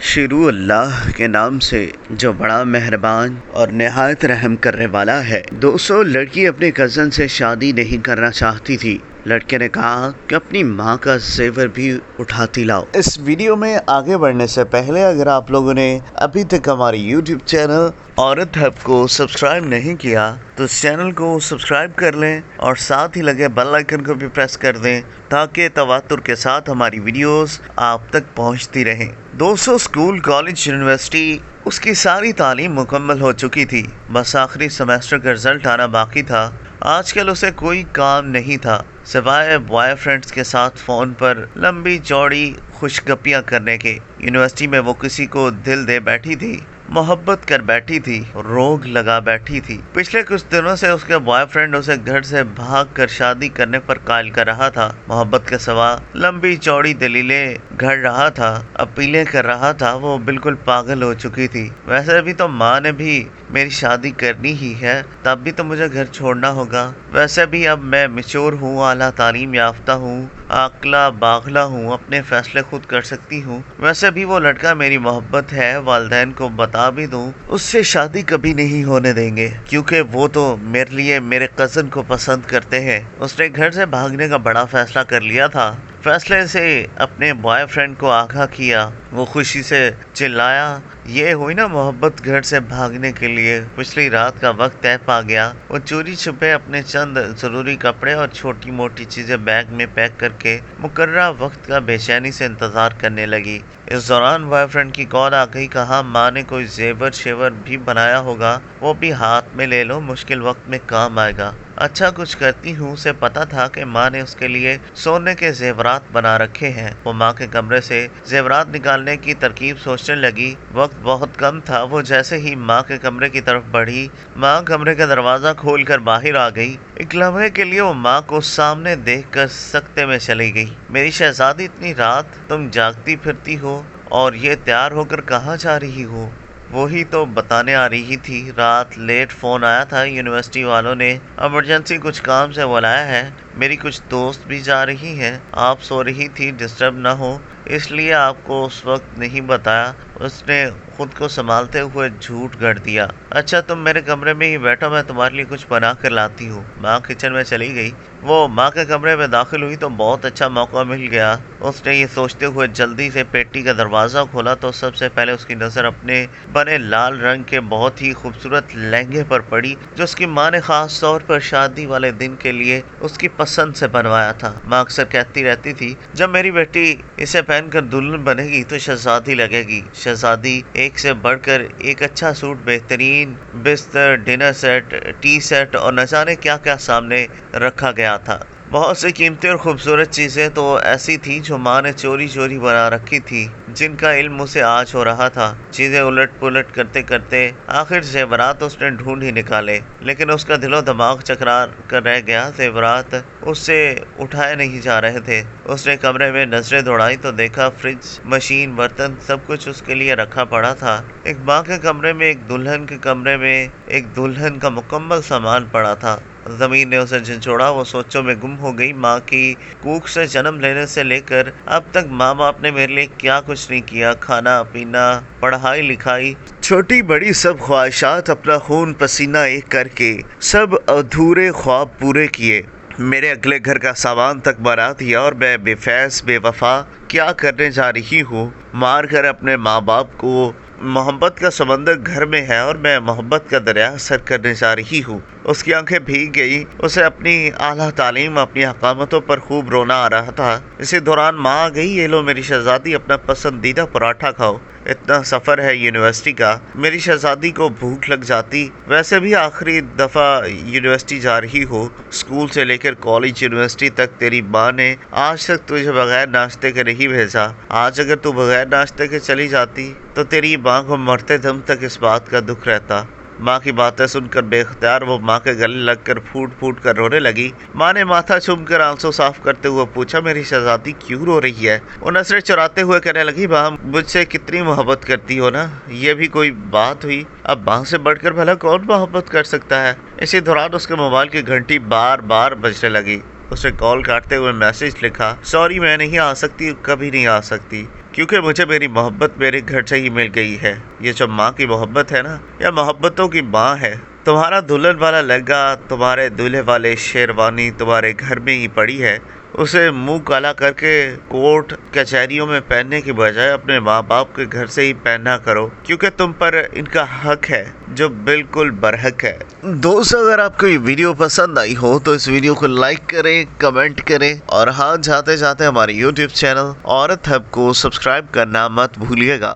شروع اللہ کے نام سے جو بڑا مہربان اور نہایت رحم کرنے والا ہے۔ دوستو، لڑکی اپنے کزن سے شادی نہیں کرنا چاہتی تھی۔ لڑکے نے کہا کہ اپنی ماں کا زیور بھی اٹھاتی لاؤ۔ اس ویڈیو میں آگے بڑھنے سے پہلے اگر آپ لوگوں نے ابھی تک ہماری یوٹیوب چینل عورت ہب کو سبسکرائب نہیں کیا تو اس چینل کو سبسکرائب کر لیں اور ساتھ ہی لگے بیل آئیکن کو بھی پریس کر دیں تاکہ تواتر کے ساتھ ہماری ویڈیوز آپ تک پہنچتی رہیں۔ دوستو، اسکول، کالج، یونیورسٹی اس کی ساری تعلیم مکمل ہو چکی تھی، بس آخری سیمیسٹر کا رزلٹ آنا باقی تھا۔ آج کل اسے کوئی کام نہیں تھا سوائے بوائے فرینڈز کے ساتھ فون پر لمبی چوڑی خوش گپیاں کرنے کے۔ یونیورسٹی میں وہ کسی کو دل دے بیٹھی تھی، محبت کر بیٹھی تھی، روگ لگا بیٹھی تھی۔ پچھلے کچھ دنوں سے اس کے بوائے فرینڈ اسے گھر سے بھاگ کر شادی کرنے پر قائل کر رہا تھا۔ محبت کے سوا لمبی چوڑی دلیلیں گھڑ رہا تھا، اپیلیں کر رہا تھا۔ وہ بالکل پاگل ہو چکی تھی۔ ویسے بھی تو ماں نے بھی میری شادی کرنی ہی ہے، تب بھی تو مجھے گھر چھوڑنا ہوگا۔ ویسے بھی اب میں میچور ہوں، اعلیٰ تعلیم یافتہ ہوں، عاقلہ باخلہ ہوں، اپنے فیصلے خود کر سکتی ہوں۔ ویسے بھی وہ لڑکا میری محبت ہے، والدین کو بتا بھی دوں اس سے شادی کبھی نہیں ہونے دیں گے، کیونکہ وہ تو میرے لیے میرے کزن کو پسند کرتے ہیں۔ اس نے گھر سے بھاگنے کا بڑا فیصلہ کر لیا تھا۔ فیصلے سے اپنے بوائے فرینڈ کو آگاہ کیا۔ وہ خوشی سے چلایا، یہ ہوئی نا محبت گھر سے بھاگنے کے لیے۔ پچھلی رات کا وقت طے پا گیا۔ وہ چوری چھپے اپنے چند ضروری کپڑے اور چھوٹی موٹی چیزیں بیگ میں پیک کر کے مقررہ وقت کا بے چینی سے انتظار کرنے لگی۔ اس دوران بوائے فرینڈ کی کال آ گئی۔ کہا ماں نے کوئی زیور شیور بھی بنایا ہوگا، وہ بھی ہاتھ میں لے لو، مشکل وقت میں کام آئے گا۔ اچھا کچھ کرتی ہوں، اسے پتا تھا کہ ماں نے اس کے لیے سونے کے زیورات بنا رکھے ہیں۔ وہ ماں کے کمرے سے زیورات نکالنے کی ترکیب سوچنے لگی۔ وقت بہت کم تھا۔ وہ جیسے ہی ماں کے کمرے کی طرف بڑھی، ماں کمرے کا دروازہ کھول کر باہر آ گئی۔ ایک لمحے کے لیے وہ ماں کو سامنے دیکھ کر سکتے میں چلی گئی۔ میری شہزادی، اتنی رات تم جاگتی پھرتی ہو اور یہ تیار ہو کر کہاں جا رہی ہو؟ وہی تو بتانے آ رہی تھی، رات لیٹ فون آیا تھا، یونیورسٹی والوں نے ایمرجنسی کچھ کام سے بلایا ہے۔ میری کچھ دوست بھی جا رہی ہیں، آپ سو رہی تھی، ڈسٹرب نہ ہو اس لیے آپ کو اس وقت نہیں بتایا۔ اس نے خود کو سنبھالتے ہوئے جھوٹ گڑھ دیا۔ اچھا تم میرے کمرے میں ہی بیٹھو، میں تمہارے لیے کچھ بنا کر لاتی ہوں۔ ماں کچن میں چلی گئی۔ وہ ماں کے کمرے میں داخل ہوئی تو بہت اچھا موقع مل گیا۔ اس نے یہ سوچتے ہوئے جلدی سے پیٹی کا دروازہ کھولا تو سب سے پہلے اس کی نظر اپنے بنے لال رنگ کے بہت ہی خوبصورت لہنگے پر پڑی جو اس کی ماں نے خاص طور پر شادی والے دن کے لیے اس کی پسند سے بنوایا تھا۔ ماں اکثر کہتی رہتی تھی، جب میری بیٹی اسے پہن کر دلہن بنے گی تو شہزادی لگے گی۔ شہزادی ایک سے بڑھ کر ایک اچھا سوٹ، بہترین بستر، ڈنر سیٹ، ٹی سیٹ اور نہ جانے کیا کیا سامنے رکھا گیا تھا۔ بہت سی قیمتی اور خوبصورت چیزیں تو ایسی تھیں جو ماں نے چوری چوری بنا رکھی تھی، جن کا علم اسے آج ہو رہا تھا۔ چیزیں الٹ پلٹ کرتے کرتے آخر زیورات اس نے ڈھونڈ ہی نکالے، لیکن اس کا دل و دماغ چکرا کر رہ گیا۔ زیورات اس سے اٹھائے نہیں جا رہے تھے۔ اس نے کمرے میں نظریں دوڑائی تو دیکھا فریج، مشین، برتن سب کچھ اس کے لیے رکھا پڑا تھا۔ ایک ماں کے کمرے میں، ایک دلہن کے کمرے میں ایک دلہن کا مکمل سامان پڑا تھا۔ زمین نے اسے جھنجھوڑا، وہ سوچوں میں گم ہو گئی۔ ماں کی کوکھ سے جنم لینے سے لے کر اب تک ماں باپ نے میرے لیے کیا کچھ نہیں کیا، کھانا پینا، پڑھائی لکھائی، چھوٹی بڑی سب خواہشات اپنا خون پسینہ ایک کر کے سب ادھورے خواب پورے کیے۔ میرے اگلے گھر کا سامان تک بنا دیا اور میں بے فیض بے وفا کیا کرنے جا رہی ہوں؟ مار کر اپنے ماں باپ کو۔ محبت کا سمندر گھر میں ہے اور میں محبت کا دریا سر کرنے جا رہی ہوں۔ اس کی آنکھیں بھیگ گئی۔ اسے اپنی اعلیٰ تعلیم، اپنی حکامتوں پر خوب رونا آ رہا تھا۔ اسی دوران ماں آ گئی، یہ لو میری شہزادی اپنا پسندیدہ پراٹھا کھاؤ، اتنا سفر ہے یونیورسٹی کا۔ میری شہزادی کو بھوک لگ جاتی، ویسے بھی آخری دفعہ یونیورسٹی جا رہی ہو، اسکول سے لے کر کالج، یونیورسٹی تک تیری ماں نے آج تک تجھے بغیر ناشتے کے نہیں بھیجا۔ آج اگر تو بغیر ناشتے کے چلی جاتی تو تیری ماں کو مرتے دم تک اس بات کا دکھ رہتا۔ ماں کی باتیں سن کر بے اختیار وہ ماں کے گلے لگ کر پھوٹ پھوٹ کر رونے لگی۔ ماں نے ماتھا چوم کر آنسو صاف کرتے ہوئے پوچھا، میری شہزادی کیوں رو رہی ہے؟ وہ نظریں چراتے ہوئے کہنے لگی، ماں مجھ سے کتنی محبت کرتی ہو نا، یہ بھی کوئی بات ہوئی؟ اب ماں سے بڑھ کر بھلا کون محبت کر سکتا ہے؟ اسی دوران اس کے موبائل کی گھنٹی بار بار بجنے لگی۔ اس نے کال کاٹتے ہوئے میسج لکھا، سوری میں نہیں آ سکتی، کبھی نہیں آ سکتی۔ کیونکہ مجھے میری محبت میرے گھر سے ہی مل گئی ہے۔ یہ جو ماں کی محبت ہے نا، یہ محبتوں کی ماں ہے۔ تمہارا دلہن والا لہنگا، تمہارے دولہے والے شیروانی تمہارے گھر میں ہی پڑی ہے، اسے منہ کالا کر کے کورٹ کچہریوں میں پہننے کی بجائے اپنے ماں باپ کے گھر سے ہی پہنا کرو، کیونکہ تم پر ان کا حق ہے جو بالکل برحق ہے۔ دوستو، اگر آپ کو یہ ویڈیو پسند آئی ہو تو اس ویڈیو کو لائک کریں، کمنٹ کریں، اور ہاں، جاتے جاتے ہمارے YouTube چینل عورت ہب کو سبسکرائب کرنا مت بھولیے گا۔